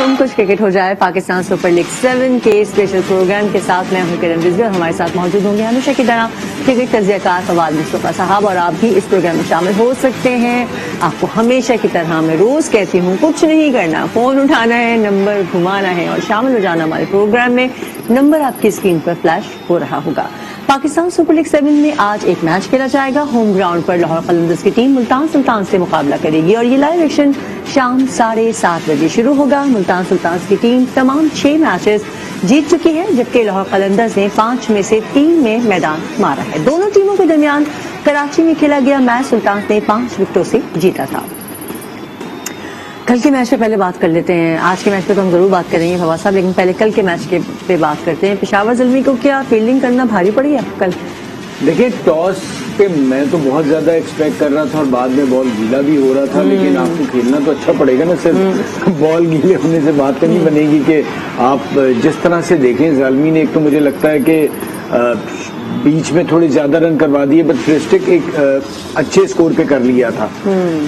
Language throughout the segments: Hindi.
वेलकम। कुछ क्रिकेट हो जाए पाकिस्तान सुपर लीग 7 के स्पेशल प्रोग्राम के साथ मैं हूं किरण रिजवी और हमारे साथ मौजूद होंगे हमेशा की तरह क्रिकेट तज्जियाकार फवाद मुस्तफा साहब। और आप भी इस प्रोग्राम में शामिल हो सकते हैं। आपको हमेशा की तरह मैं रोज कहती हूँ कुछ नहीं करना, फोन उठाना है, नंबर घुमाना है और शामिल हो जाना हमारे प्रोग्राम में। नंबर आपकी स्क्रीन पर फ्लैश हो रहा होगा। पाकिस्तान सुपर लीग 7 में आज एक मैच खेला जाएगा। होम ग्राउंड पर लाहौर कलंदर्स की टीम मुल्तान सुल्तान से मुकाबला करेगी और ये लाइव एक्शन शाम 7:30 बजे शुरू होगा। मुल्तान सुल्तान की टीम तमाम 6 मैचेस जीत चुकी है, जबकि लाहौर कलंदर्स ने 5 में से 3 में मैदान मारा है। दोनों टीमों के दरमियान कराची में खेला गया मैच सुल्तान ने 5 विकेटों से जीता था। कल के मैच पे पहले बात कर लेते हैं। आज के मैच पे तो हम जरूर बात करेंगे फवाद साहब, लेकिन पहले कल के मैच के पे बात करते हैं। पेशावर ज़ल्मी को क्या फील्डिंग करना भारी पड़ी है कल? देखिए, टॉस पे मैं तो बहुत ज्यादा एक्सपेक्ट कर रहा था और बाद में बॉल गीला भी हो रहा था, लेकिन आपको खेलना तो अच्छा पड़ेगा ना। सिर्फ बॉल गीले होने से बात तो नहीं बनेगी कि आप जिस तरह से देखें। ज़ल्मी ने एक तो मुझे लगता है कि बीच में थोड़े ज्यादा रन करवा दिए, बट फ्रिस्टिक एक अच्छे स्कोर पे कर लिया था।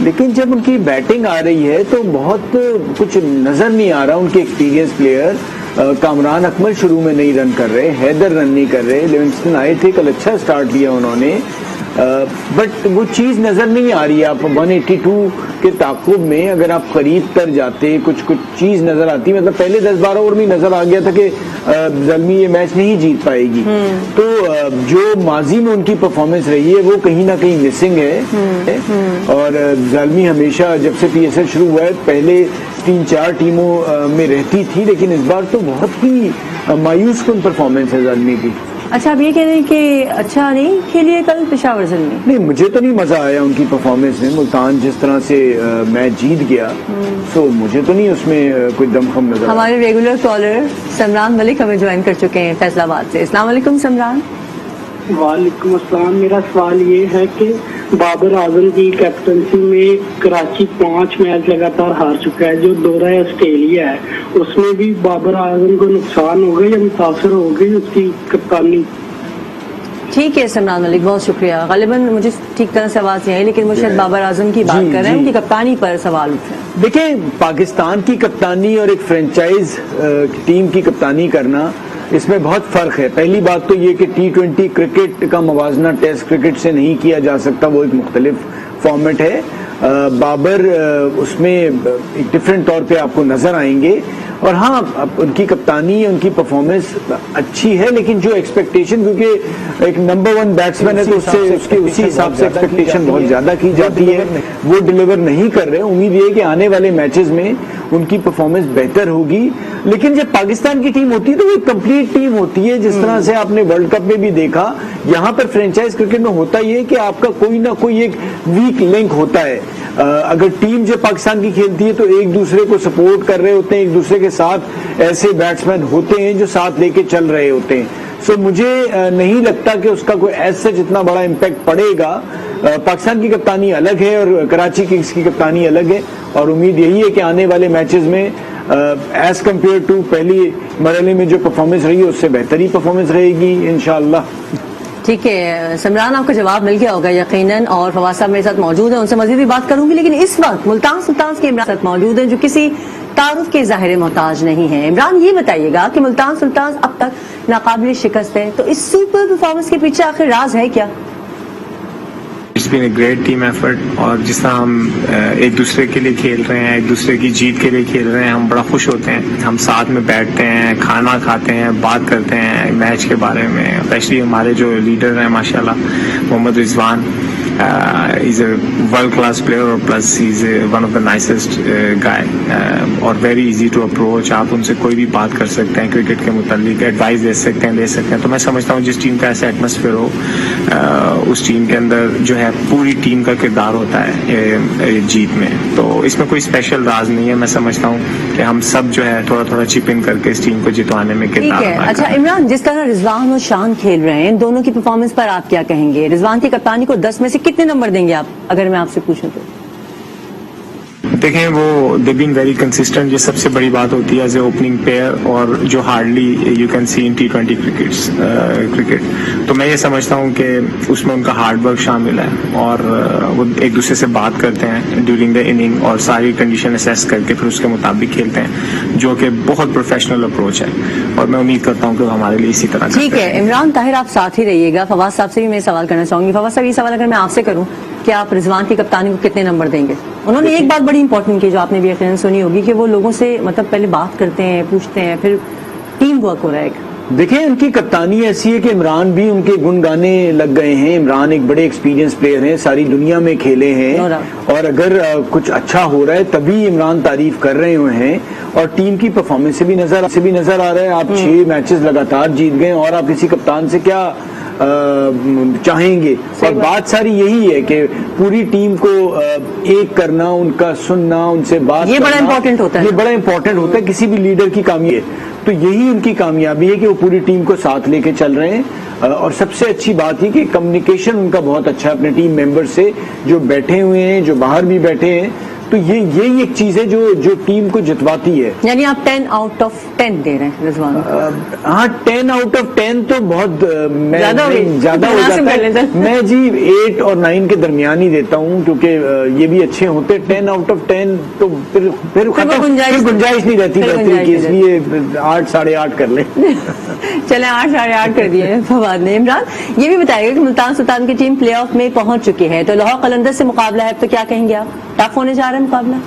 लेकिन जब उनकी बैटिंग आ रही है तो बहुत कुछ नजर नहीं आ रहा। उनके एक्सपीरियंस प्लेयर कामरान अकमल शुरू में नहीं रन कर रहे, हैदर रन नहीं कर रहे, लिविंगस्टन आए थे, कल अच्छा स्टार्ट लिया उन्होंने, बट वो चीज नजर नहीं आ रही है। आप 182 के ताकुब में अगर आप करीब तर जाते, कुछ चीज नजर आती, मतलब पहले 10-12 ओवर में नजर आ गया था कि ज़ल्मी ये मैच नहीं जीत पाएगी। तो जो माजी में उनकी परफॉर्मेंस रही है वो कहीं ना कहीं मिसिंग है। और ज़ल्मी हमेशा जब से PSL शुरू हुआ है पहले 3-4 टीमों में रहती थी, लेकिन इस बार तो बहुत ही मायूस कुन परफॉर्मेंस है ज़ल्मी की। अच्छा, आप ये कह रहे हैं कि अच्छा नहीं खेली है कल पेशावर ज़ल्मी? नहीं, मुझे तो नहीं मजा आया उनकी परफॉर्मेंस में। मुल्तान जिस तरह से मैच जीत गया, सो मुझे तो नहीं उसमें कोई दमखम नजर। हमारे रेगुलर कॉलर समरान मलिक हमें ज्वाइन कर चुके हैं फैसलाबाद से। अस्सलाम वालेकुम समरान। वालेकुम अस्सलाम। मेरा सवाल ये है कि बाबर आजम की कैप्टनसी में कराची 5 मैच लगातार हार चुका है। जो दौरा ऑस्ट्रेलिया है उसमें भी बाबर आजम को नुकसान हो गया या मुतासर हो गई उसकी कप्तानी? ठीक है समरान मलिक, बहुत शुक्रिया। गालिबन मुझे ठीक तरह से आवाज नहीं आई, लेकिन वो शायद बाबर आजम की बात कर रहे हैं, उनकी कप्तानी पर सवाल उठ रहे हैं। देखिए, पाकिस्तान की कप्तानी और एक फ्रेंचाइज टीम की कप्तानी करना, इसमें बहुत फर्क है। पहली बात तो ये कि T20 क्रिकेट का मवाजना टेस्ट क्रिकेट से नहीं किया जा सकता, वो एक मुख्तलिफ फॉर्मेट है। बाबर उसमें एक डिफरेंट तौर पे आपको नजर आएंगे। और हाँ, उनकी कप्तानी, उनकी परफॉर्मेंस अच्छी है, लेकिन जो एक्सपेक्टेशन, क्योंकि एक नंबर 1 बैट्समैन है तो उससे उसी हिसाब से एक्सपेक्टेशन बहुत ज्यादा की जाती है, वो डिलीवर नहीं कर रहे। उम्मीद ये है कि आने वाले मैचेस में उनकी परफॉर्मेंस बेहतर होगी। लेकिन जब पाकिस्तान की टीम होती है तो वो एक कंप्लीट टीम होती है, जिस तरह से आपने वर्ल्ड कप में भी देखा। यहाँ पर फ्रेंचाइज क्रिकेट में होता ये है कि आपका कोई ना कोई एक वीक लिंक होता है। अगर टीम जो पाकिस्तान की खेलती है तो एक दूसरे को सपोर्ट कर रहे होते हैं, एक दूसरे के साथ ऐसे बैट्समैन होते हैं जो साथ लेके चल रहे होते हैं। सो मुझे नहीं लगता कि उसका कोई ऐसा जितना बड़ा इम्पैक्ट पड़ेगा। पाकिस्तान की कप्तानी अलग है और कराची किंग्स की कप्तानी अलग है, और उम्मीद यही है कि आने वाले मैचेस में एज कम्पेयर टू पहली मरहले में जो परफॉर्मेंस रही है उससे बेहतरी परफॉर्मेंस रहेगी इंशाअल्लाह। ठीक है समरान, आपका जवाब मिल गया होगा यकीनन। और फवाद साहब मेरे साथ मौजूद हैं, उनसे मजीद भी बात करूंगी, लेकिन इस वक्त मुल्तान सुल्तान के इमरान साथ मौजूद हैं जो किसी तारुफ के ज़ाहिर मोहताज नहीं है। इमरान, ये बताइएगा कि मुल्तान सुल्तान अब तक नाकाबिल शिकस्त है, तो इस सुपर परफॉर्मेंस के पीछे आखिर राज है क्या? It's been a great team effort, और जिस तरह हम एक दूसरे के लिए खेल रहे हैं, एक दूसरे की जीत के लिए खेल रहे हैं, हम बड़ा खुश होते हैं। हम साथ में बैठते हैं, खाना खाते हैं, बात करते हैं मैच के बारे में। स्पेशली हमारे जो लीडर हैं माशाल्लाह, Mohammad Rizwan, is a world class player और plus is one of the nicest guy और वेरी इजी टू अप्रोच। आप उनसे कोई भी बात कर सकते हैं, क्रिकेट के मुतालिक एडवाइस दे सकते हैं, ले सकते हैं। तो मैं समझता हूँ जिस टीम का ऐसा एटमोसफेयर हो, उस टीम के अंदर जो है पूरी टीम का किरदार होता है जीत में। तो इसमें कोई स्पेशल राज नहीं है। मैं समझता हूँ कि हम सब जो है थोड़ा थोड़ा चिप इन करके इस टीम को जितवाने में किरदार अदा कर रहे हैं। अच्छा इमरान, जिस तरह रिजवान और शान खेल रहे हैं, इन दोनों की परफॉर्मेंस पर आप क्या कहेंगे? रिजवान की कप्तानी को 10 में से कितने नंबर देंगे आप, अगर मैं आपसे पूछूं तो? देखें वो दे बीन वेरी कंसिस्टेंट, ये सबसे बड़ी बात होती है एज ए ओपनिंग पेयर, और जो hardly you can see in T20 cricket. तो मैं ये समझता हूँ कि उसमें उनका हार्ड वर्क शामिल है, और वो एक दूसरे से बात करते हैं ड्यूरिंग द इनिंग और सारी कंडीशन असेस करके फिर उसके मुताबिक खेलते हैं, जो कि बहुत प्रोफेशनल अप्रोच है, और मैं उम्मीद करता हूँ कि वो हमारे लिए इसी तरह ठीक है। इमरान ताहिर, आप साथ ही रहिएगा। फवाद साहब से भी मैं सवाल करना चाहूंगी। फवाद साहब, ये सवाल अगर मैं आपसे करूं कि आप रिजवान की कप्तानी को कितने नंबर देंगे? उन्होंने एक बात बड़ी इंपॉर्टेंट की जो आपने भी यकीनन सुनी होगी कि वो लोगों से मतलब पहले बात करते हैं, पूछते हैं, फिर टीम वर्क हो रहा है। देखिए, उनकी कप्तानी ऐसी है कि इमरान भी उनके गुण गाने लग गए हैं। इमरान एक बड़े एक्सपीरियंस प्लेयर हैं, सारी दुनिया में खेले हैं, और अगर कुछ अच्छा हो रहा है तभी इमरान तारीफ कर रहे हुए हैं, और टीम की परफॉर्मेंस से भी नजर आ रहा है। आप 6 मैचेस लगातार जीत गए, और आप किसी कप्तान से क्या चाहेंगे? और बात सारी यही है कि पूरी टीम को एक करना, उनका सुनना, उनसे बात ये बड़ा इंपॉर्टेंट होता है। ये बड़ा इंपॉर्टेंट होता है किसी भी लीडर की कामयाबी है। तो यही उनकी कामयाबी है कि वो पूरी टीम को साथ लेके चल रहे हैं, और सबसे अच्छी बात है कि कम्युनिकेशन उनका बहुत अच्छा है अपने टीम मेंबर से, जो बैठे हुए हैं, जो बाहर भी बैठे हैं। तो यही एक चीज है जो टीम को जितवाती है। यानी आप 10 आउट ऑफ 10 दे रहे हैं रिजवान? हाँ, 10 आउट ऑफ 10 तो बहुत ज्यादा हो जाता है। मैं जी 8 और 9 के दरमियान ही देता हूँ, क्योंकि ये भी अच्छे होते। 10 आउट ऑफ 10 तो फिर गुंजाइश नहीं रहती बेहतरी की, इसलिए 8 8.5 कर ले। चले 8 8.5 कर दिए फवाद ने। इमरान, ये भी बताइएगा कि मुल्तान सुल्तान की टीम प्ले ऑफ में पहुंच चुकी है, तो लाहौर कलंदर से मुकाबला है, तो क्या कहेंगे आप? टफ होने जा रहा है मुकाबला?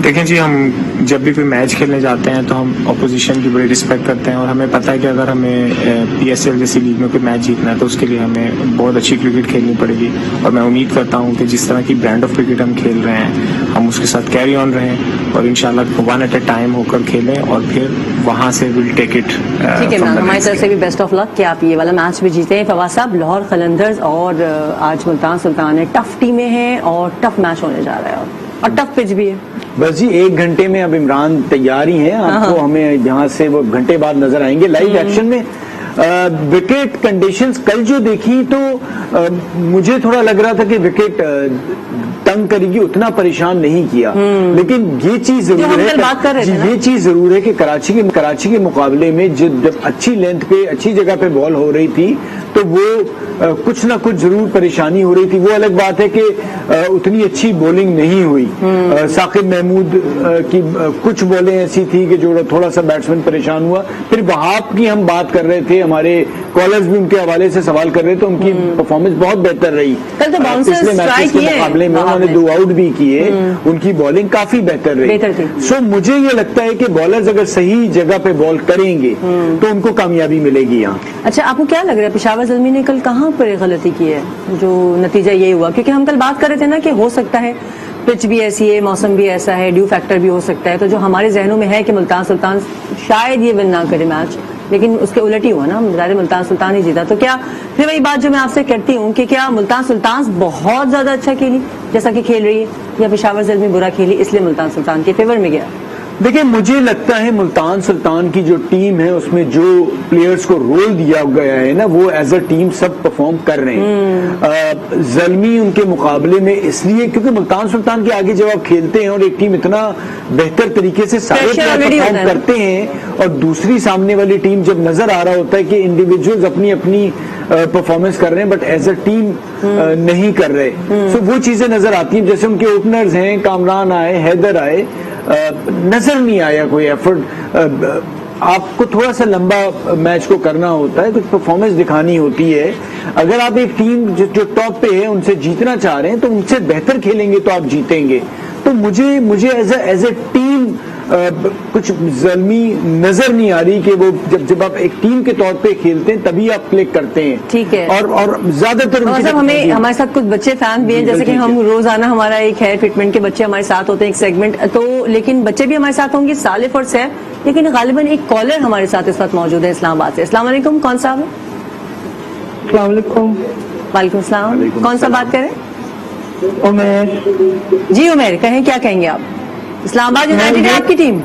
देखें जी, हम जब भी कोई मैच खेलने जाते हैं तो हम अपोजिशन की बड़ी रिस्पेक्ट करते हैं, और हमें पता है कि अगर हमें PSL जैसी लीग में कोई मैच जीतना है तो उसके लिए हमें बहुत अच्छी क्रिकेट खेलनी पड़ेगी। और मैं उम्मीद करता हूं कि जिस तरह की ब्रांड ऑफ क्रिकेट हम खेल रहे हैं, हम उसके साथ कैरी ऑन रहें, और इंशाल्लाह 1 एट ए टाइम होकर खेलें, और फिर वहां से विल टेक इट। ठीक है, हमारी तरफ से भी बेस्ट ऑफ लक कि आप ये वाला मैच भी जीते हैं। फवाद साहब, लाहौर कलंदर्स और आज मुल्तान सुल्तान है, टफ टीमें हैं और टफ मैच होने जा रहा है, और टफ पिच भी है। बस जी 1 घंटे में अब इमरान तैयार ही हैं, आपको हमें यहाँ से वो घंटे बाद नजर आएंगे लाइव एक्शन में। विकेट कंडीशंस कल जो देखी तो मुझे थोड़ा लग रहा था कि विकेट तंग करेगी, उतना परेशान नहीं किया, लेकिन ये चीज जरूर है, ये चीज जरूर है कि कराची के मुकाबले में जब अच्छी लेंथ पे अच्छी जगह पे बॉल हो रही थी तो वो कुछ ना कुछ जरूर परेशानी हो रही थी। वो अलग बात है कि उतनी अच्छी बॉलिंग नहीं हुई। साकिब महमूद की कुछ बॉलें ऐसी थी कि जो थोड़ा सा बैट्समैन परेशान हुआ। फिर वहाब की हम बात कर रहे थे, हमारे कॉलर्स भी उनके हवाले से सवाल कर रहे थे, उनकी परफॉर्मेंस बहुत बेहतर रही। पिछले मैचेस के मुकाबले में उन्होंने 2 आउट भी किए, उनकी बॉलिंग काफी बेहतर रही। सो मुझे ये लगता है कि बॉलर्स अगर सही जगह पे बॉल करेंगे तो उनको कामयाबी मिलेगी यहाँ। अच्छा, आपको क्या लग रहा है पेशावर ज़ल्मी ने कल कहाँ पर गलती की है जो नतीजा ये हुआ? क्योंकि हम कल बात कर रहे थे ना कि हो सकता है पिच भी ऐसी है, मौसम भी ऐसा है, ड्यू फैक्टर भी हो सकता है, तो जो हमारे जहनों में है कि मुल्तान सुल्तान शायद ये विन ना करे मैच, लेकिन उसके उलट ही हुआ ना, मुल्तान सुल्तान ही जीता। तो क्या फिर वही बात जो मैं आपसे करती हूँ कि क्या मुल्तान सुल्तान बहुत ज्यादा अच्छा खेली जैसा कि खेल रही है, या पेशावर ज़ल्मी बुरा खेली इसलिए मुल्तान सुल्तान के फेवर में गया? देखिए, मुझे लगता है मुल्तान सुल्तान की जो टीम है उसमें जो प्लेयर्स को रोल दिया गया है ना, वो एज अ टीम सब परफॉर्म कर रहे हैं। ज़ल्मी उनके मुकाबले में इसलिए क्योंकि मुल्तान सुल्तान के आगे जब आप खेलते हैं और एक टीम इतना बेहतर तरीके से सारे प्लेयर परफॉर्म करते हैं, और दूसरी सामने वाली टीम जब नजर आ रहा होता है कि इंडिविजुअल्स अपनी अपनी परफॉर्मेंस कर रहे हैं बट एज अ टीम नहीं कर रहे, सो वो चीजें नजर आती हैं। जैसे उनके ओपनर्स हैं, कामरान आए, हैदर आए, नजर नहीं आया कोई एफर्ट। आपको थोड़ा सा लंबा मैच को करना होता है, कुछ परफॉर्मेंस दिखानी होती है। अगर आप एक टीम जो टॉप पे है उनसे जीतना चाह रहे हैं तो उनसे बेहतर खेलेंगे तो आप जीतेंगे। तो मुझे एज ए टीम कुछ ज़ल्मी नजर नहीं आ रही कि वो जब आप एक टीम के तौर पे खेलते हैं तभी आप क्लिक करते हैं। ठीक है। और ज्यादातर हमें हमारे साथ कुछ बच्चे फैन भी हैं, जैसे कि हम रोजाना हमारा एक है फिटमेंट के बच्चे हमारे साथ होते हैं एक सेगमेंट, तो लेकिन बच्चे भी हमारे साथ होंगे, सालिफ और सैफ, लेकिन गालिबन एक कॉलर हमारे साथ इस वक्त मौजूद है इस्लामाबाद से। अस्सलाम वालेकुम, कौन सा? वालेकुम सलाम, कौन सा बात करें? उमेर जी उमेर, कहें, क्या कहेंगे आप? इस्लामाबाद यूनाइटेड है आपकी टीम?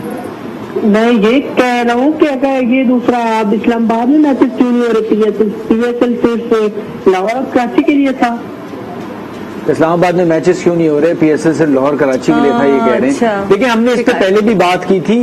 मैं ये कह रहा हूँ कि अगर ये दूसरा अब इस्लामाबाद में मैचेस क्यों नहीं हो रहे? PSL सिर्फ लाहौर और कराची के लिए था। इस्लामाबाद में मैचेस क्यों नहीं हो रहे, पीएसएल से लाहौर कराची के लिए था ये कह रहे अच्छा। हैं। लेकिन हमने इस पर पहले भी बात की थी,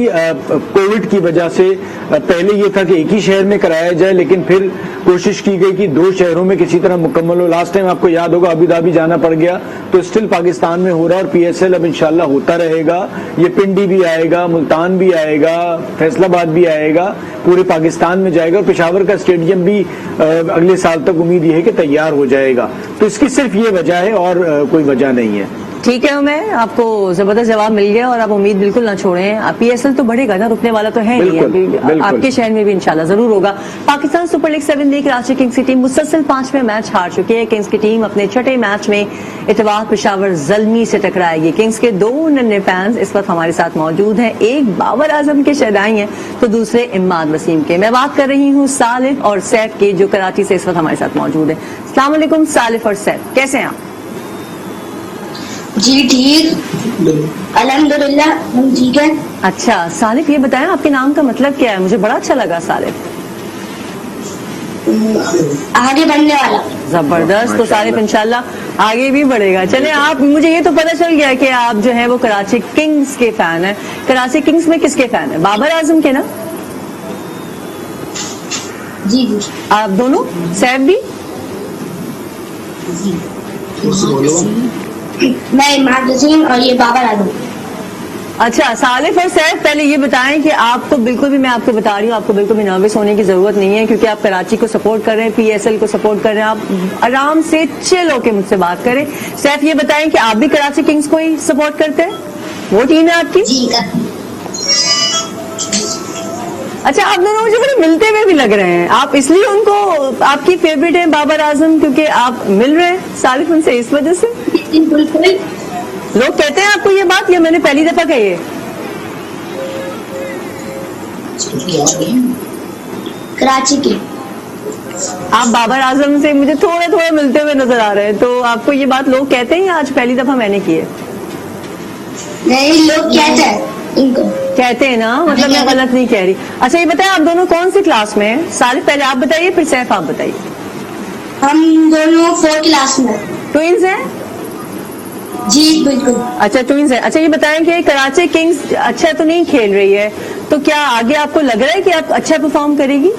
कोविड की वजह से पहले ये था कि एक ही शहर में कराया जाए, लेकिन फिर कोशिश की गई कि 2 शहरों में किसी तरह मुकम्मल हो। लास्ट टाइम आपको याद होगा अबू धाबी जाना पड़ गया, तो स्टिल पाकिस्तान में हो रहा है और पीएसएल अब इंशाल्लाह होता रहेगा। ये पिंडी भी आएगा, मुल्तान भी आएगा, फैसलाबाद भी आएगा, पूरे पाकिस्तान में जाएगा और पेशावर का स्टेडियम भी अगले साल तक उम्मीद ये है कि तैयार हो जाएगा। तो इसकी सिर्फ ये वजह है और कोई वजह नहीं है। ठीक है, मैं आपको जबरदस्त जवाब मिल गया और आप उम्मीद बिल्कुल ना छोड़ें। पीएसएल तो बढ़ेगा ना, रुकने वाला तो है नहीं है। बिल्कुल। आपके शहर में भी इंशाल्लाह जरूर होगा। पाकिस्तान सुपर लीग 7 में कराची किंग्स की टीम मुसलसल 5वें मैच हार चुकी है। किंग्स की टीम अपने छठे मैच में इत्तेफाक पेशावर ज़ल्मी से टकराएगी। किंग्स के 2 नन्हे फैंस इस वक्त हमारे साथ मौजूद हैं, एक बाबर आजम के शहदाई हैं तो दूसरे इमाद वसीम के। मैं बात कर रही हूँ सालिफ और सैफ की, जो कराची से इस वक्त हमारे साथ मौजूद है। अस्सलाम वालेकुम सालिफ और सैफ, कैसे हैं आप? जी ठीक, अल्हम्दुलिल्लाह हम ठीक है। अच्छा सालिफ, ये बताएं आपके नाम का मतलब क्या है? मुझे बड़ा अच्छा लगा सालिफ, आगे बढ़ने वाला। जबरदस्त। तो सालिफ इंशाल्लाह आगे भी बढ़ेगा। चले आप, मुझे ये तो पता चल गया कि आप जो है वो कराची किंग्स के फैन हैं। कराची किंग्स में किसके फैन है? बाबर आजम के ना? जी जी आप दोनों? सैफ भी? मैं इमाद वसीम और ये बाबर आजम। अच्छा सालिफ और सैफ, पहले ये बताएं कि आपको बिल्कुल भी, मैं आपको बता रही हूँ, आपको बिल्कुल भी नर्वस होने की जरूरत नहीं है, क्योंकि आप कराची को सपोर्ट कर रहे हैं, पीएसएल को सपोर्ट कर रहे हैं। आप आराम से चिल होकर मुझसे बात करें। सैफ ये बताएं कि आप भी कराची किंग्स को ही सपोर्ट करते हैं? वो टीम है आपकी? जी अच्छा, आप दोनों मुझे बड़े मिलते हुए भी लग रहे हैं। आप इसलिए उनको आपकी फेवरेट है बाबर आजम, क्योंकि आप मिल रहे हैं सालिफ उनसे, इस वजह से? बिल्कुल। लोग कहते हैं आपको ये बात, या मैंने पहली दफा कही है? कराची के आप बाबर आजम से मुझे थोड़ा थोड़ा मिलते हुए नजर आ रहे हैं, तो आपको ये बात लोग कहते हैं या आज पहली दफा मैंने की है? नहीं, लोग कहते हैं इनको। कहते हैं ना, मतलब मैं गलत नहीं कह रही। अच्छा ये बताएं आप दोनों कौन सी क्लास में हैं? सालिफ पहले आप बताइए, फिर सैफ आप बताइए। हम दोनों 4th क्लास में। ट्विंस हैं? जी बिल्कुल। अच्छा ट्विंस है। अच्छा ये बताएं कि कराची किंग्स अच्छा तो नहीं खेल रही है, तो क्या आगे आपको लग रहा है कि आप अच्छा परफॉर्म करेगी?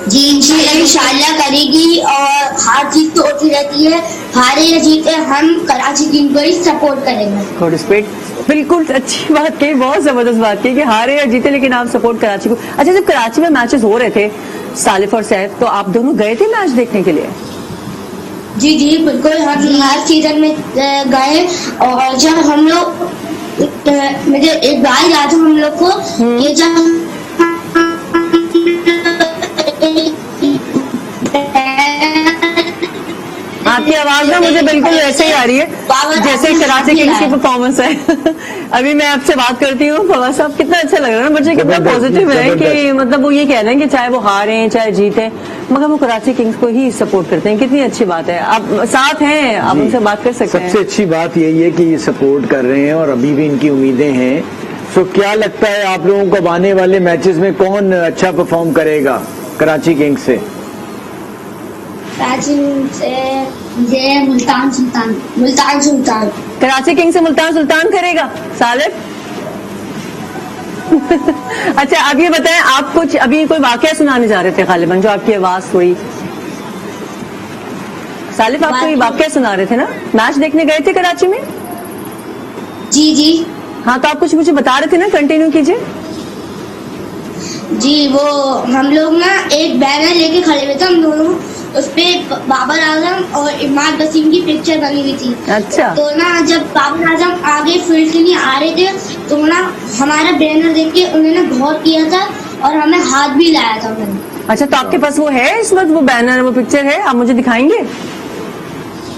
जी इंशाल्लाह करेगी, और हार जीत तो होती रहती है, हारे या जीते हम कराची किंग को ही सपोर्ट करेंगे। गुड स्पीड, बिल्कुल अच्छी बात कही, बहुत जबरदस्त बात कही कि हारे या जीते लेकिन आप सपोर्ट कराची को। अच्छा जब कराची में मैचेस हो रहे थे सालिफ और सैफ, तो आप दोनों गए थे मैच देखने के लिए? जी जी बिल्कुल, हम हर सीजन में गए, और जब हम लोग मुझे एक बार याद है हम लोग को कि जब आपकी आवाज ना मुझे बिल्कुल वैसे ही आ रही है जैसे कराची किंग्स की परफॉर्मेंस है। अभी मैं आपसे बात करती हूँ, फवाद साहब कितना अच्छा लग रहा है ना, बच्चे कितना पॉजिटिव है कि मतलब वो ये कह रहे हैं कि चाहे वो हारे चाहे जीते मगर वो कराची किंग्स को ही सपोर्ट करते हैं। कितनी अच्छी बात है, आप साथ हैं, आप उनसे बात कर सकते हैं। सबसे अच्छी बात यही है कि ये सपोर्ट कर रहे हैं और अभी भी इनकी उम्मीदें हैं। सो क्या लगता है आप लोगों को आने वाले मैचेस में कौन अच्छा परफॉर्म करेगा कराची किंग्स से? ये मुल्तान सुल्तान। कराची किंग्स से मुल्तान सुल्तान करेगा सालिफ? अच्छा अब ये बताएं, आप कुछ अभी कोई वाकया सुनाने जा रहे थे गालिबन, जो आपकी आवाज हुई। सालिफ आप कोई वाकया सुना रहे थे ना, मैच देखने गए थे कराची में? जी जी हाँ तो आप कुछ मुझे बता रहे थे ना, कंटिन्यू कीजिए। जी, वो हम लोग ना एक बैनर लेके खड़े हुए थे हम दोनों, उसपे बाबर आजम और इमाद वसीम की पिक्चर बनी हुई थी। अच्छा। तो ना जब बाबर आजम आगे फील्ड के लिए आ रहे थे तो ना हमारा बैनर देख के उन्होंने गौर किया था और हमें हाथ भी लाया था उन्होंने। अच्छा तो आपके पास वो है इस वक्त, वो बैनर वो पिक्चर है, आप मुझे दिखाएंगे?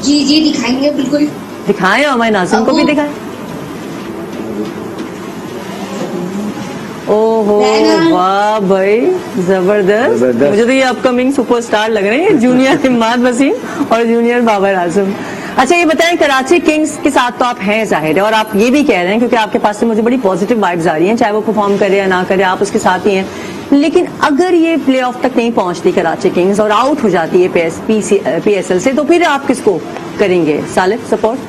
जी जी दिखाएंगे, बिल्कुल दिखाएं, और हमारे नाज़रीन को भी दिखाएं। ओहो वाह भाई, जबरदस्त। मुझे तो ये अपकमिंग सुपरस्टार लग रहे हैं, जूनियर इमाद वसीम और जूनियर बाबर आजम। अच्छा ये बताएं, कराची किंग्स के साथ तो आप हैं जाहिर है, और आप ये भी कह रहे हैं क्योंकि आपके पास से मुझे बड़ी पॉजिटिव वाइब्स आ रही हैं, चाहे वो परफॉर्म करे या ना करे आप उसके साथ ही हैं। लेकिन अगर ये प्लेऑफ तक नहीं पहुंचती कराची किंग्स और आउट हो जाती है पीएसएल से, तो फिर आप किसको करेंगे। Salif, support?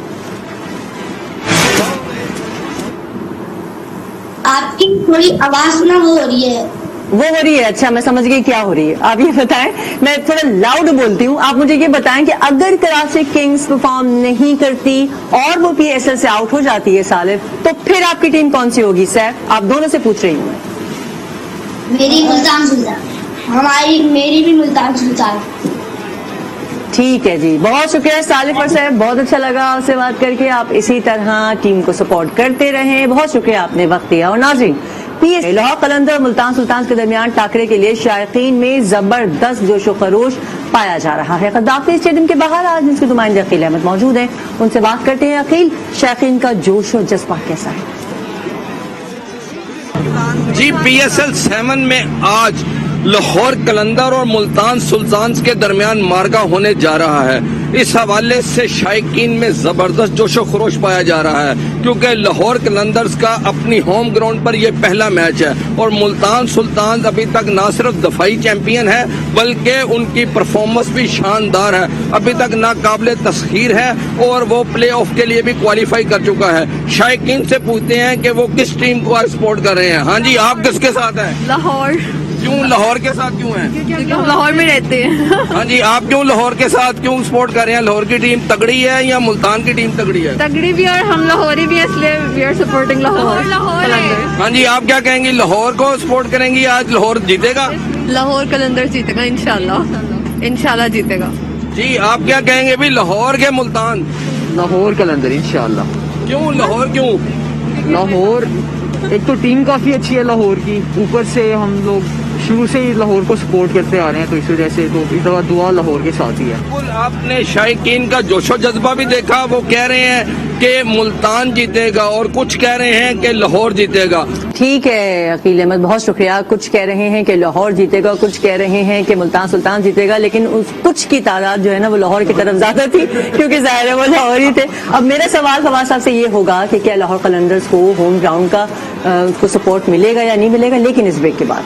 आपकी थोड़ी आवाज ना वो हो रही है। वो हो रही है, अच्छा मैं समझ गई क्या हो रही है। आप ये बताएं, मैं थोड़ा लाउड बोलती हूँ, आप मुझे ये बताएं कि अगर कराची किंग्स परफॉर्म नहीं करती और वो PSL से आउट हो जाती है सालिफ, तो फिर आपकी टीम कौन सी होगी? सैफ, आप दोनों से पूछ रही हूँ मैं। मेरी मुल्तान सुल्तान, मेरी भी मुल्तान सुल्तान। ठीक है जी, बहुत शुक्रिया सालिफ और सैफ, बहुत अच्छा लगा आपसे बात करके। आप इसी तरह टीम को सपोर्ट करते रहें। बहुत शुक्रिया आपने वक्त दिया। और नाज़रीन, लाहौर कलंदर और मुल्तान सुल्तान के दरमियान टाकरे के लिए शायकीन में जबरदस्त जोशो खरोश पाया जा रहा है। गद्दाफी स्टेडियम के बाहर आज इसके नुमाइंदे अकील अहमद मौजूद हैं, उनसे बात करते हैं। अकील, शायकीन का जोश और जज्बा कैसा है? जी, PSL 7 में आज लाहौर कलंदर और मुल्तान सुल्तान के दरमियान मार्का होने जा रहा है। इस हवाले से शायकीन में जबरदस्त जोशो खरोश पाया जा रहा है, क्योंकि लाहौर कलंदर्स का अपनी होम ग्राउंड पर यह पहला मैच है और मुल्तान सुल्तान अभी तक न सिर्फ दफाई चैंपियन है बल्कि उनकी परफॉर्मेंस भी शानदार है। अभी तक नाकाबिले तस्खीर है और वो प्ले ऑफ के लिए भी क्वालिफाई कर चुका है। शायकीन से पूछते हैं कि वो किस टीम को सपोर्ट कर रहे हैं। हाँ जी, आप किसके साथ हैं? लाहौर। क्यों लाहौर के साथ क्यों हैं? क्योंकि हम लाहौर में रहते हैं। हाँ जी, आप क्यों लाहौर के साथ क्यों सपोर्ट कर रहे हैं? लाहौर की टीम तगड़ी है या मुल्तान की टीम तगड़ी है? तगड़ी भी और हम लाहौरी भी, इसलिए वी आर सपोर्टिंग लाहौर। कलंदर। हाँ जी, आप क्या कहेंगी? लाहौर को सपोर्ट करेंगी? आज लाहौर जीतेगा? लाहौर कलंदर जीतेगा इंशाल्लाह, इंशाल्लाह जीतेगा। जी, आप क्या कहेंगे भी? लाहौर के मुल्तान? लाहौर कलंदर इंशाल्लाह। क्यों लाहौर क्यों? लाहौर एक तो टीम काफी अच्छी है लाहौर की, ऊपर से हम लोग शुरू से ही लाहौर को सपोर्ट करते आ रहे हैं, तो इस वजह से तो इस दफा दुआ लाहौर के साथ ही है। बिल्कुल, आपने शायकीन का जोशो जज्बा भी देखा। वो कह रहे हैं कि मुल्तान जीतेगा और कुछ कह रहे हैं कि लाहौर जीतेगा। ठीक है अकील अहमद, बहुत शुक्रिया। कुछ कह रहे हैं कि लाहौर जीतेगा, कुछ कह रहे हैं कि मुल्तान सुल्तान जीतेगा, लेकिन उस कुछ की तादाद जो है ना वो लाहौर की तरफ ज्यादा थी, क्योंकि जाहिर है वो लाहौर ही थे। अब मेरा सवाल फवाद साहब से ये होगा कि क्या लाहौर कलंदर्स को होम ग्राउंड का उसको सपोर्ट मिलेगा या नहीं मिलेगा, लेकिन इस ब्रेक के बाद।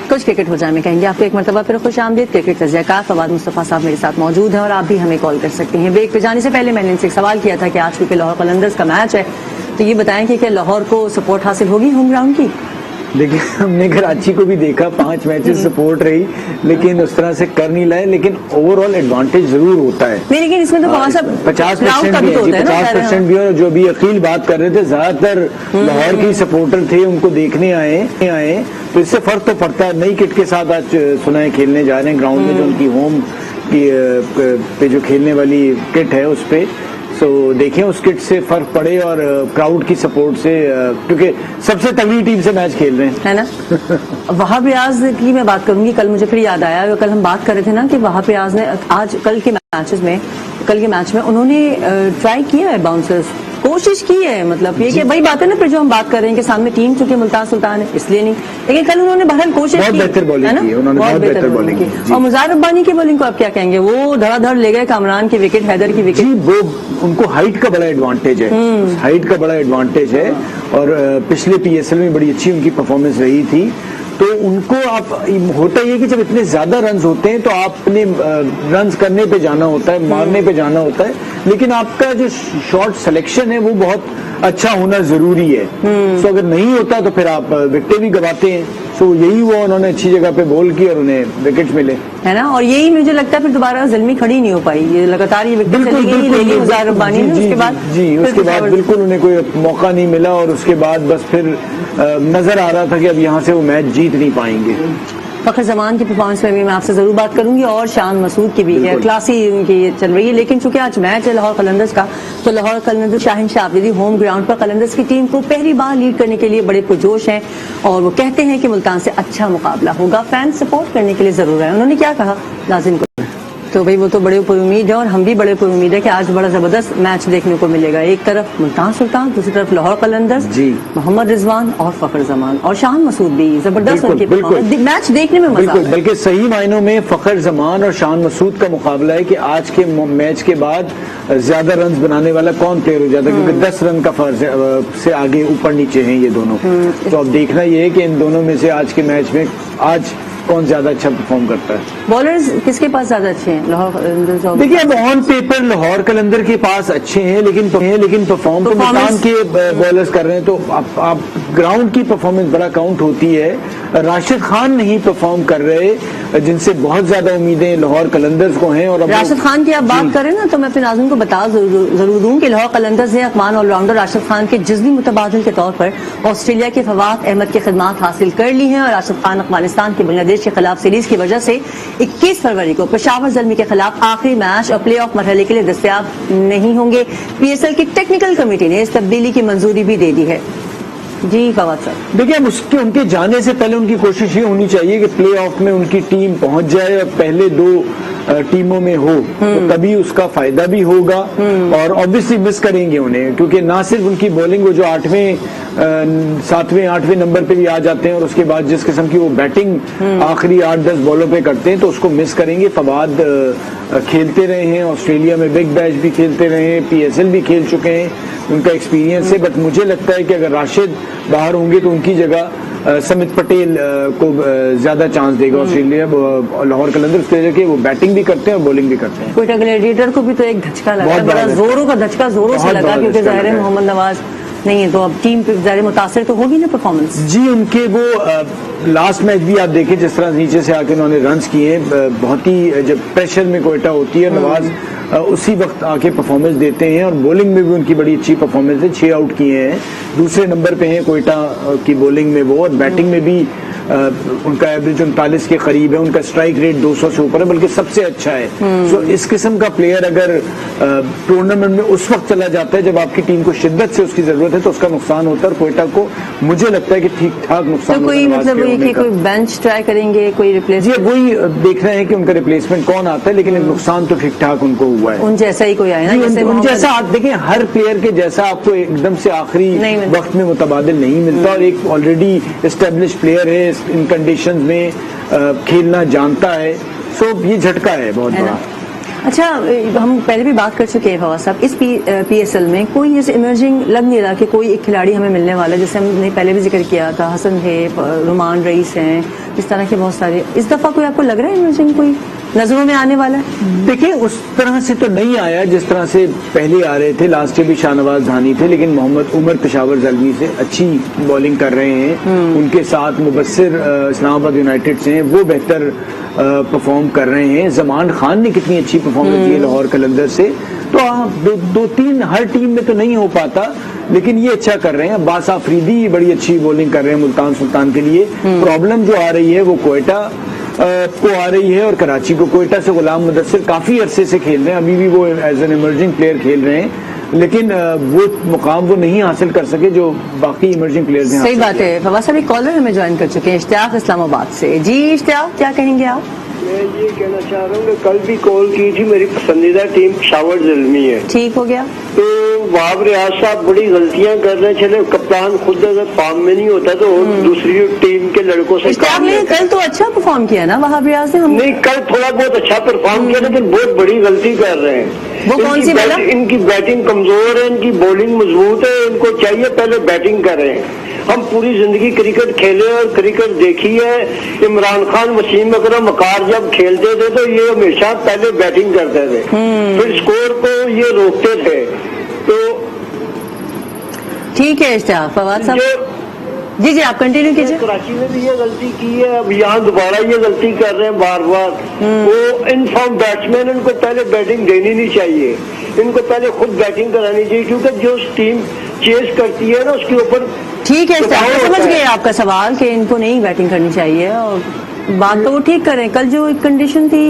कुछ क्रिकेट हो जाए में कहेंगे आपको एक मरतबा फिर खुश आमदीद। क्रिकेट तज़किया फवाद मुस्तफ़ा साहब मेरे साथ मौजूद हैं और आप भी हमें कॉल कर सकते हैं। ब्रेक पे जाने से पहले मैंने इनसे एक सवाल किया था कि आज क्योंकि लाहौर कलंदर्स का मैच है, तो ये बताएं कि क्या लाहौर को सपोर्ट हासिल होगी होम ग्राउंड की? देखिए, हमने कराची को भी देखा, 5 मैचेस सपोर्ट रही, लेकिन उस तरह से कर नहीं लाए। लेकिन ओवरऑल एडवांटेज जरूर होता है। नहीं, लेकिन इसमें तो 50% भी है जी, 50% भी है। जो अभी अकील बात कर रहे थे, ज्यादातर लाहौर की सपोर्टर थे, उनको देखने आए, तो इससे फर्क तो पड़ता है। नई किट के साथ आज सुना है खेलने जा रहे हैं ग्राउंड में, जो उनकी होम की पे जो खेलने वाली किट है उस पे। सो देखें उस किट से फर्क पड़े और क्राउड की सपोर्ट से, क्योंकि सबसे तगड़ी टीम से मैच खेल रहे हैं, है ना। वहाब रियाज की मैं बात करूंगी। कल मुझे फिर याद आया, कल हम बात कर रहे थे ना कि वहाब रियाज ने कल के मैच में उन्होंने ट्राई किया है, बाउंसर्स कोशिश की है। मतलब ये कि भाई बात है ना, फिर जो हम बात कर रहे हैं कि सामने टीम चूंकि मुल्तान सुल्तान है इसलिए नहीं, लेकिन कल उन्होंने बहरहाल कोशिश की, बेहतर बॉलिंग की, उन्होंने बहुत बेहतर बॉलिंग की। और मुज़ार रब्बानी की बॉलिंग को आप क्या कहेंगे? वो धड़ाधड़ ले गए, कामरान की विकेट, हैदर की विकेट। वो उनको हाइट का बड़ा एडवांटेज है, हाइट का बड़ा एडवांटेज है। और पिछले PSL में बड़ी अच्छी उनकी परफॉर्मेंस रही थी। तो उनको आप होता ही है कि जब इतने ज्यादा रन्स होते हैं तो आपने रन्स करने पे जाना होता है, मारने पे जाना होता है, लेकिन आपका जो शॉट सिलेक्शन है वो बहुत अच्छा होना जरूरी है। सो अगर नहीं होता तो फिर आप विकेट भी गवाते हैं। सो यही हुआ, उन्होंने अच्छी जगह पे बॉल की और उन्हें विकेट मिले, है ना। और यही मुझे लगता है फिर दोबारा ज़ल्मी खड़ी नहीं हो पाई, ये लगातार ये विकेट चली गई मुज़ार रब्बानी ने, उसके बाद बिल्कुल उन्हें कोई मौका नहीं मिला। और उसके बाद बस फिर नजर आ रहा था कि अब यहाँ से वो मैच जीत नहीं पाएंगे। फखर जमान की परफॉर्मेंस में भी मैं आपसे जरूर बात करूंगी, और शान मसूद की भी है, क्लासी उनकी चल रही है। लेकिन चूंकि आज मैच है लाहौर कलंदर्स का, तो लाहौर कलंदर्स शाहीन शाह आफरीदी होम ग्राउंड पर कलंदर्स की टीम को पहली बार लीड करने के लिए बड़े पुरजोश हैं और वो कहते हैं कि मुल्तान से अच्छा मुकाबला होगा। फैन सपोर्ट करने के लिए जरूर है। उन्होंने क्या कहा, नाज़रीन को तो भाई वो तो बड़े ऊपर उम्मीद है और हम भी बड़े ऊपर उम्मीद है कि आज बड़ा जबरदस्त मैच देखने को मिलेगा। एक तरफ मुल्तान सुल्तान, दूसरी तरफ लाहौर कलंदर्स, जी। मोहम्मद रिजवान और फखर जमान और शान मसूद भी जबरदस्त बिल्कुल, उनकी बिल्कुल। performance। मैच देखने में मजा बिल्कुल, आता है। बल्कि सही मायनों में फखर जमान और शान मसूद का मुकाबला है कि आज के मैच के बाद ज्यादा रन बनाने वाला कौन प्लेयर हो जाता है, क्योंकि 10 रन का फर्ज से आगे ऊपर नीचे हैं ये दोनों। तो अब देखना ये है कि इन दोनों में से आज के मैच में आज कौन ज्यादा अच्छा परफॉर्म करता है। बॉलर्स किसके पास ज्यादा अच्छे हैं? लाहौर कलंदर्स और देखिए, अब ऑन पेपर लाहौर कलंदर के पास अच्छे हैं, लेकिन परफॉर्म तो मुल्तान के बॉलर्स कर रहे हैं। तो आप ग्राउंड की परफॉर्मेंस बड़ा काउंट होती है। राशिद खान नहीं परफॉर्म कर रहे, जिनसे बहुत ज्यादा उम्मीदें लाहौर कलंदर्स को हैं। और अब राशिद खान की आप बात करें ना, तो मैं अपने नाज़रीन को बता जरूर दूं कि लाहौर कलंदर्स ने अफगान ऑलराउंडर राशिद खान के जिस्मी मुतबादिल के तौर पर ऑस्ट्रेलिया के फवाद अहमद की खिदमात हासिल कर ली हैं। और राशिद खान अफगानिस्तान के बांग्लादेश के खिलाफ सीरीज की वजह से 21 फरवरी को पेशावर ज़ल्मी के खिलाफ आखिरी मैच और प्ले ऑफ मरहले के लिए दस्तयाब नहीं होंगे। PSL की टेक्निकल कमेटी ने इस तब्दीली की मंजूरी भी दे दी है। जी फवाद साहब, देखिए, अब उनके जाने से पहले उनकी कोशिश ये होनी चाहिए कि प्ले ऑफ में उनकी टीम पहुंच जाए और पहले 2 टीमों में हो, तो तभी उसका फायदा भी होगा। और ऑब्वियसली मिस करेंगे उन्हें, क्योंकि ना सिर्फ उनकी बॉलिंग, वो जो 8वें 7वें 8वें नंबर पे भी आ जाते हैं, और उसके बाद जिस किस्म की वो बैटिंग आखिरी 8-10 बॉलों पे करते हैं, तो उसको मिस करेंगे। फवाद खेलते रहे हैं ऑस्ट्रेलिया में, बिग बैश भी खेलते रहे हैं, PSL भी खेल चुके हैं, उनका एक्सपीरियंस है। बट मुझे लगता है कि अगर राशिद बाहर होंगे तो उनकी जगह समित पटेल को ज्यादा चांस देगा ऑस्ट्रेलिया। लाहौर कलंदर इस तरह के वो बैटिंग भी करते हैं और बॉलिंग भी करते हैं। क्वेटा ग्लैडिएटर को भी तो एक धचका लगा, बहुत बड़ा बड़ा जोरों का धचका जोरों से बहुत लगा, बड़ा क्योंकि धचका ज़ाहिर है लगा है। मोहम्मद नवाज नहीं है, तो अब टीम पे ज़ाहिर मुतासर तो होगी ना परफॉर्मेंस। जी, उनके वो लास्ट मैच भी आप देखें, जिस तरह नीचे से आके उन्होंने रन्स किए, बहुत ही जब प्रेशर में क्वेटा होती है, नवाज उसी वक्त आके परफॉर्मेंस देते हैं। और बॉलिंग में भी उनकी बड़ी अच्छी परफॉर्मेंस है, 6 आउट किए हैं, दूसरे नंबर पे हैं क्वेटा की बॉलिंग में वो। और बैटिंग में भी उनका एवरेज 39 के करीब है, उनका स्ट्राइक रेट 200 से ऊपर है, बल्कि सबसे अच्छा है। सो इस किस्म का प्लेयर अगर टूर्नामेंट में उस वक्त चला जाता है जब आपकी टीम को शिद्दत से उसकी जरूरत है, तो उसका नुकसान होता है। और क्वेटा को मुझे लगता है कि ठीक ठाक नुकसान तो कोई मतलब ये कि कोई बेंच ट्राई करेंगे, कोई रिप्लेस? जी, वही देख रहे हैं कि उनका रिप्लेसमेंट कौन आता है, लेकिन नुकसान तो ठीक ठाक उनको हुआ है। उन जैसा ही कोई आया जी, ना, जैसे उन जैसा आप देखें, हर प्लेयर के जैसा आपको एकदम से आखिरी नहीं मिलता। वक्त में मुतबादिल नहीं मिलता। और एक ऑलरेडी एस्टेब्लिश प्लेयर है, इन कंडीशंस में खेलना जानता है, सो ये झटका है बहुत है बड़ा। ना? अच्छा, हम पहले भी बात कर चुके हैं फवाद साहब, इस PSL में कोई जैसे इमर्जिंग लग नहीं रहा कि कोई एक खिलाड़ी हमें मिलने वाला है। जैसे हमने पहले भी जिक्र किया था, हसन है, रुमान रईस हैं, इस तरह के बहुत सारे। इस दफा कोई आपको लग रहा है इमर्जिंग कोई नजरों में आने वाला है? देखिए, उस तरह से तो नहीं आया जिस तरह से पहले आ रहे थे। लास्ट ईयर भी शाहनवाज धानी थे, लेकिन मोहम्मद उमर पेशावर ज़ल्मी से अच्छी बॉलिंग कर रहे हैं। उनके साथ मुबस्सिर इस्लामाबाद यूनाइटेड से हैं, वो बेहतर परफॉर्म कर रहे हैं। जमान खान ने कितनी अच्छी परफॉर्मेंस दी लाहौर कलंदर से। तो दो तीन हर टीम में तो नहीं हो पाता, लेकिन ये अच्छा कर रहे हैं। अब्बास आफरीदी बड़ी अच्छी बॉलिंग कर रहे हैं मुल्तान सुल्तान के लिए। प्रॉब्लम जो आ रही है वो क्वेटा को आ रही है और कराची को। क्वेटा से गुलाम मुदस्सिर काफी अरसे से खेल रहे हैं, अभी भी वो एज एन इमर्जिंग प्लेयर खेल रहे हैं, लेकिन वो मुकाम वो नहीं हासिल कर सके जो बाकी इमर्जिंग प्लेयर्स हैं। सही बात है। फवाद साहब, एक कॉलर हमें ज्वाइन कर चुके हैं, इश्तियाक इस्लामाबाद से। जी इश्तियाक, क्या कहेंगे आप? मैं ये कहना चाह रहा हूँ कि कल भी कॉल की थी, मेरी पसंदीदा टीम पेशावर ज़ल्मी है। ठीक हो गया। तो वहाब रियाज साहब बड़ी गलतियां कर रहे हैं। चले, कप्तान खुद अगर फॉर्म में नहीं होता तो दूसरी टीम के लड़कों से इश्तियाक ने कल तो अच्छा परफॉर्म किया ना वहाब रियाज ने? नहीं, कल थोड़ा बहुत अच्छा परफॉर्म किया, लेकिन बहुत बड़ी गलती कर रहे हैं। वो कौन सी वाला? इनकी बैटिंग कमजोर है, इनकी बॉलिंग मजबूत है, इनको चाहिए पहले बैटिंग करें। हम पूरी जिंदगी क्रिकेट खेले और क्रिकेट देखी है। इमरान खान, वसीम अकरम, वकार जब खेलते थे तो ये हमेशा पहले बैटिंग करते थे, फिर स्कोर को ये रोकते थे। तो ठीक है इश्तियाक। फवाद साहब, जी जी आप कंटिन्यू कीजिए। कराची में भी ये गलती की है, अब यहाँ दोबारा ये गलती कर रहे हैं बार बार। वो इन फॉर्म बैट्समैन, इनको पहले बैटिंग देनी नहीं चाहिए, इनको पहले खुद बैटिंग करानी चाहिए, क्योंकि जो टीम चेस करती है ना उसके ऊपर। ठीक है इश्तियाक, समझ गए आपका सवाल कि इनको नहीं बैटिंग करनी चाहिए, और बात तो वो ठीक करें। कल जो एक कंडीशन थी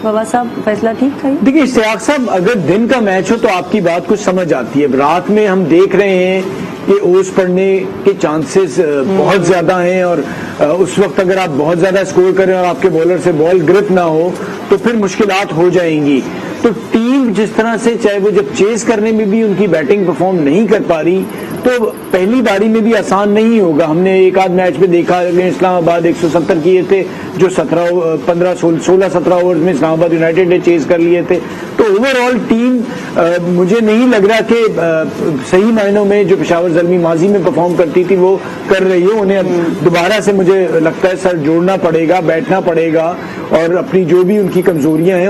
फवाद साहब, फैसला ठीक था। देखिए इश्तियाक साहब, अगर दिन का मैच हो तो आपकी बात कुछ समझ आती है। रात में हम देख रहे हैं कि ओस पड़ने के चांसेस बहुत ज्यादा हैं, और उस वक्त अगर आप बहुत ज्यादा स्कोर करें और आपके बॉलर से बॉल ग्रिप ना हो तो फिर मुश्किलात हो जाएंगी। तो टीम जिस तरह से, चाहे वो जब चेस करने में भी उनकी बैटिंग परफॉर्म नहीं कर पा रही, तो पहली बारी में भी आसान नहीं होगा। हमने एक आध मैच में देखा, इस्लामाबाद 170 किए थे जो 16-17 ओवर में इस्लामाबाद यूनाइटेड ने चेस कर लिए थे। तो ओवरऑल टीम मुझे नहीं लग रहा कि सही मायनों में जो पेशावर ज़ल्मी माजी में परफॉर्म करती थी वो कर रही है। उन्हें दोबारा से मुझे लगता है सर जोड़ना पड़ेगा, बैठना पड़ेगा और अपनी जो भी उनकी कमजोरियां हैं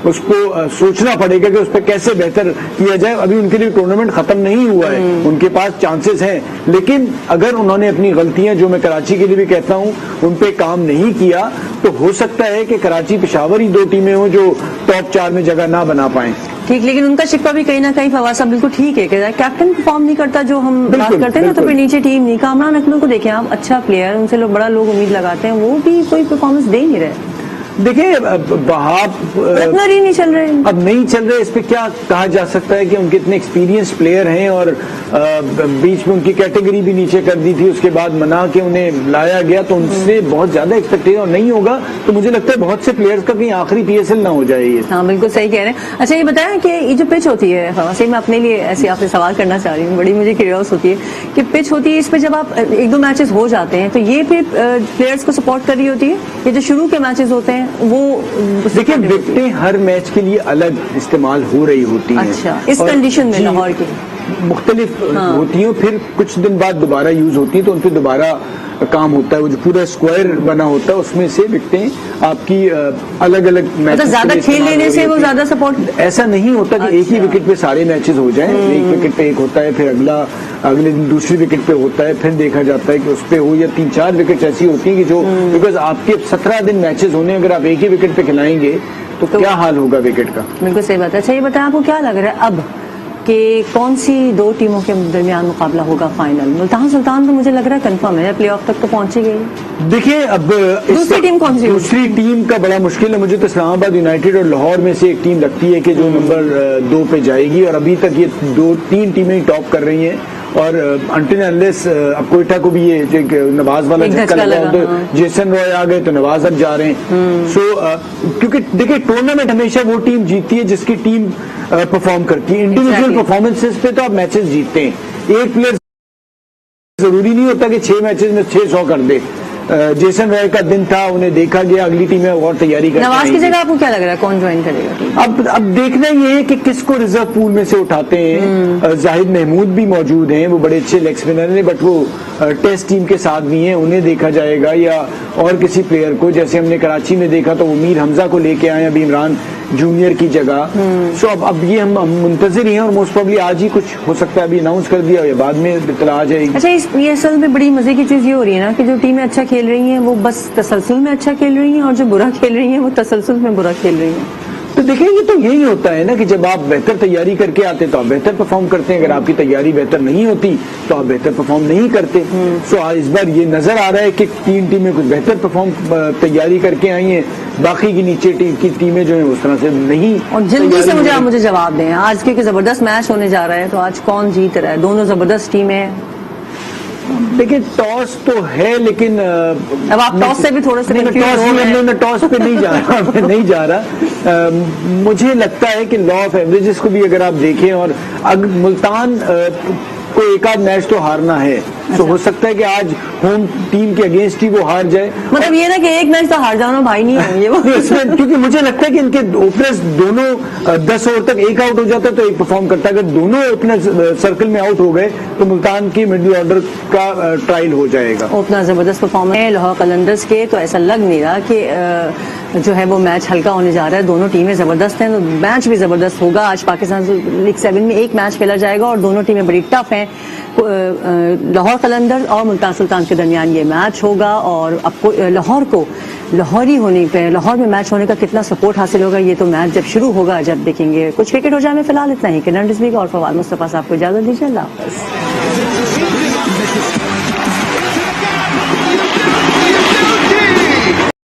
उसको सोचना पड़ेगा कि उस पर कैसे बेहतर किया जाए। अभी उनके लिए टूर्नामेंट खत्म नहीं हुआ है, उनके पास चांसेस हैं, लेकिन अगर उन्होंने अपनी गलतियां, जो मैं कराची के लिए भी कहता हूं, उन पे काम नहीं किया तो हो सकता है कि कराची पेशावर ही दो टीमें हों जो टॉप 4 में जगह ना बना पाएं। ठीक, लेकिन उनका शिकवा भी कहीं ना कहीं फवाद साहब बिल्कुल ठीक है कि कैप्टन परफॉर्म नहीं करता, जो हम बात करते हैं ना, तो फिर नीचे टीम नहीं। कामरान अकमल को देखें आप, अच्छा प्लेयर, उनसे बड़ा लोग उम्मीद लगाते हैं, वो भी कोई परफॉर्मेंस दे नहीं रहे। देखिए वहाब ओपनर ही नहीं चल रहे, अब नहीं चल रहे। इस पे क्या कहा जा सकता है कि उनके इतने एक्सपीरियंस प्लेयर हैं और बीच में उनकी कैटेगरी भी नीचे कर दी थी, उसके बाद मना के उन्हें लाया गया, तो उनसे बहुत ज्यादा एक्सपेक्टेशन और नहीं होगा। तो मुझे लगता है बहुत से प्लेयर्स का कहीं आखिरी PSL ना हो जाए ये। हाँ बिल्कुल सही कह रहे हैं। अच्छा ये बताएं कि ये जो पिच होती है, सही मैं अपने लिए ऐसे आपसे सवाल करना चाह रही हूँ, बड़ी मुझे क्यूरियस होती है कि पिच होती है, इस पे जब आप 1-2 मैचेस हो जाते हैं तो ये फिर प्लेयर्स को सपोर्ट कर रही होती है, ये जो शुरू के मैचेस होते हैं वो देखिए विकेटें हर मैच के लिए अलग इस्तेमाल हो रही होती हैं। अच्छा, इस कंडीशन में लाहौर की मुख्तलिफ होती हैं, फिर कुछ दिन बाद दोबारा यूज होती है तो उन पर दोबारा काम होता है। वो जो पूरा स्क्वायर बना होता है उसमें से विकेटें आपकी अलग अलग मैच, ज्यादा खेल लेने से वो ज्यादा सपोर्ट ऐसा नहीं होता कि एक ही विकेट पे सारे मैचेस हो जाएं। एक विकेट पे एक होता है, फिर अगले दिन दूसरी विकेट पे होता है, फिर देखा जाता है कि उस पे हो, या 3-4 विकेट ऐसी होती है कि जो, बिकॉज आपके 17 दिन मैचेस होने, अगर आप एक ही विकेट पे खिलाएंगे तो क्या हाल होगा विकेट का। बिल्कुल सही बात है। अच्छा ये बताएं आपको क्या लग रहा है अब कि कौन सी 2 टीमों के दरमियान मुकाबला होगा फाइनल? मुल्तान सुल्तान तो मुझे लग रहा है कंफर्म है, प्लेऑफ तक तो पहुंची गई। देखिए अब दूसरी टीम कौन सी? दूसरी टीम का बड़ा मुश्किल है। मुझे तो इस्लामाबाद यूनाइटेड और लाहौर में से एक टीम लगती है कि जो नंबर 2 पे जाएगी, और अभी तक ये 2-3 टीमें टॉप कर रही हैं। और अनटिल अनलेस अब कोयटा को भी ये नवाज वाला झटका लगा, तो जेसन रॉय आ गए तो नवाज अब जा रहे हैं। सो क्योंकि देखिए टूर्नामेंट हमेशा वो टीम जीतती है जिसकी टीम परफॉर्म करती है। इंडिविजुअल परफॉर्मेंसेस पे तो आप मैचेस जीतते हैं। एक प्लेयर जरूरी नहीं होता कि 6 मैचेस में 600 कर दे। जेसन रॉय का दिन था, उन्हें देखा गया, अगली टीमें और तैयारी कर। नवाज की जगह आपको क्या लग रहा है कौन ज्वाइन करेगा? अब देखना ये है कि किसको रिजर्व पूल में से उठाते हैं। जाहिद महमूद भी मौजूद हैं, वो बड़े अच्छे लेग स्पिनर हैं, बट वो टेस्ट टीम के साथ भी हैं, उन्हें देखा जाएगा, या और किसी प्लेयर को, जैसे हमने कराची में देखा तो वो मीर हमजा को लेके आए अभी इमरान जूनियर की जगह। सो अब ये हम मुंतजिर ही हैं और मोस्ट प्रोबेबली आज ही कुछ हो सकता है, अभी अनाउंस कर दिया या बाद में इत्तला आ जाएगी। अच्छा ये असल में बड़ी मजे की चीज ये हो रही है ना कि जो टीमें अच्छा खेल रही हैं वो बस तसलसल में अच्छा खेल रही हैं, और जो बुरा खेल रही हैं वो तसलसल में बुरा खेल रही हैं। तो देखिए ये तो यही होता है ना कि जब आप बेहतर तैयारी करके आते तो आप बेहतर परफॉर्म करते हैं, अगर आपकी तैयारी बेहतर नहीं होती तो आप बेहतर परफॉर्म नहीं करते। सो इस बार ये नजर आ रहा है कि 3 टीमें कुछ बेहतर परफॉर्म तैयारी करके आई हैं, बाकी की नीचे टीम की टीमें जो है उस तरह से नहीं। और जल्दी से मुझे जवाब दें, आज के जबरदस्त मैच होने जा रहा है, तो आज कौन जीत रहा है? दोनों जबरदस्त टीमें। देखिए टॉस तो है, लेकिन अब आप टॉस से भी थोड़ा सा टॉस पे नहीं जा रहा मैं नहीं जा रहा। मुझे लगता है कि लॉ ऑफ एवरेजेस को भी अगर आप देखें, और मुल्तान को एक आध मैच तो हारना है, तो हो सकता है कि आज होम टीम के अगेंस्ट ही वो हार जाए। मतलब ये ना कि एक मैच तो हार जाना भाई नहीं है ये वो क्योंकि मुझे लगता है कि इनके ओपनर्स दोनों 10 ओवर तक एक आउट हो जाता है तो एक परफॉर्म करता है। अगर दोनों ओपनर्स सर्कल में आउट हो गए तो मुल्तान की मिडिल ऑर्डर का ट्रायल हो जाएगा। ओपनर जबरदस्त परफॉर्मेंस है लाहौर कलंदर्स के, तो ऐसा लग नहीं रहा कि जो है वो मैच हल्का होने जा रहा है। दोनों टीमें जबरदस्त हैं, तो मैच भी जबरदस्त होगा। आज पाकिस्तान लीग 7 में एक मैच खेला जाएगा और दोनों टीमें बड़ी टफ हैं। लाहौर कलंदर और मुल्तान सुल्तान के दरमियान ये मैच होगा, और आपको लाहौर को लाहौरी होने पे, लाहौर में मैच होने का कितना सपोर्ट हासिल होगा ये तो मैच जब शुरू होगा जब देखेंगे। कुछ क्रिकेट हो जाए फिलहाल इतना ही। किरण रिजवी और फवाद मुस्तफा साहब को इजाजत दीजिए। अल्लाह हाफ़िज़।